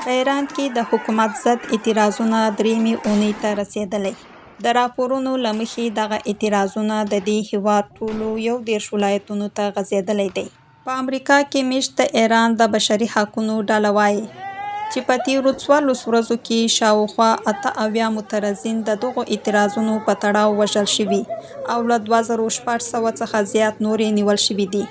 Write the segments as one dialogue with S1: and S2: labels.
S1: په ایران کې د حکومت ضد اعتراضونه درېیمې اونۍ ته رسېدلی. د راپورونو له مخې دغه اعتراضونه د دې هېواد ټولو 11 ولایتونو ته غځېدلی دی. په امریکا کې میشت د ایران د بشري حقونو ډله وایي چې په تېرو 14 ورځو کې شاوخوا 78 معترضین د دغو اعتراضونو په تړاو وژل شوي او له 2600 څخه زیات نور یې نیول شوي دي.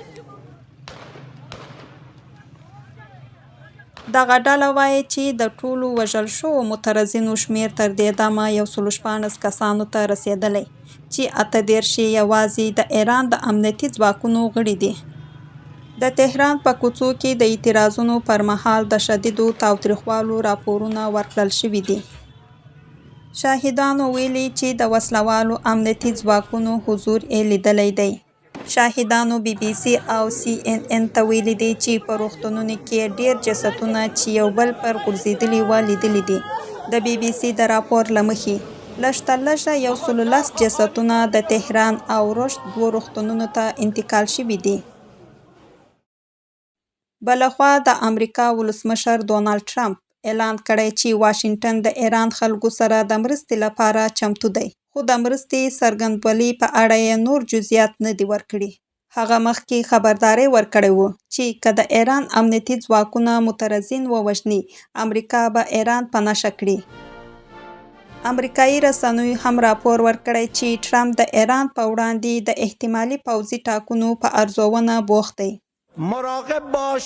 S1: دغه ډله وایي چې د ټولو وژل شوو معترضینو شمېر تر دې دمه 114 کسانو ته رسېدلی چې 38 یې یوازې د ایران د امنیتي ځواکونو غړي دي. د تهران په کوڅو کې د اعتراضونو پر مهال د شدیدو تاوتریخوالو راپورونه ورکړل شوي دي. شاهدانو ویلي چې د وسلوالو امنیتي ځواکونو حضور یې لیدلی دی. شاهدانو BBC او CNN ته ویلي دي چې په روغتونونو کې ډېر جسدونه چې یو بل پر غورځېدلي وو لیدلي دي. د BBC د راپور له مخې لږ تر لږه 110 جسدونه د تهران او رشت 2 روغتونونو ته انتقال شوي دي. بلخوا د امریکا ولسمشر ډونالډ ټرمپ اعلان کړی چې واشنګټن د ایران خلکو سره د مرستې لپاره چمتو دی، خو د مرستې څرګندولو په اړه یې نور جزئیات نه دي ورکړي. هغه مخکې خبرداری ورکړی و چې که د ایران امنیتي ځواکونه معترضین ووژني، امریکا به ایران په نښه کړي. امریکایي رسنیو هم راپور ورکړی چې ټرمپ د ایران په وړاندې د احتمالي پوځي ټاکنو په ارزونه بوخت دی.
S2: مراقب باش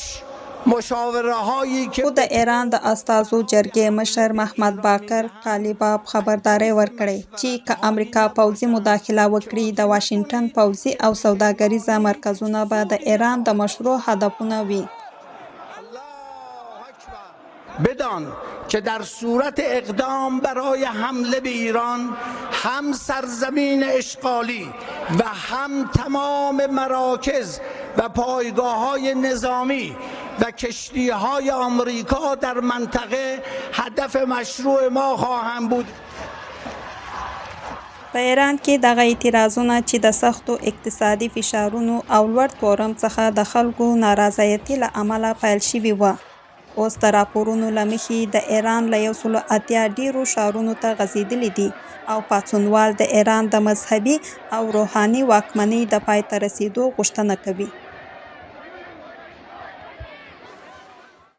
S2: مشاوره‌هایی که
S1: خو د ایران د استازو جرګې مشر محمد باقر قالیباف خبرداری ورکړی چې که امریکا پوځي مداخله وکړي، د واشنګټن پوځي او سوداګریزه مرکزونه به د ایران د مشروع هدفونه وي.
S2: بدان که در صورت اقدام برای حمله به ایران هم سرزمین اشغالی و هم تمام مراکز و پایگاه‌های نظامی و کشتی‌های آمریکا در منطقه هدف مشروع ما خواهند بود.
S1: په ایران کې دغه اعتراضونه چې د سختو اقتصادي فشارونو او لوړ تورم څخه د خلکو نارضایتي له امله پیل شوي وو. اوس د راپورونو له مخې د ایران له 180 ډېرو ښارونو ته غځېدلي دي او پاڅونوال د ایران د مذهبي او روحاني واکمنۍ د پای ته رسېدو غوښتنه کوي.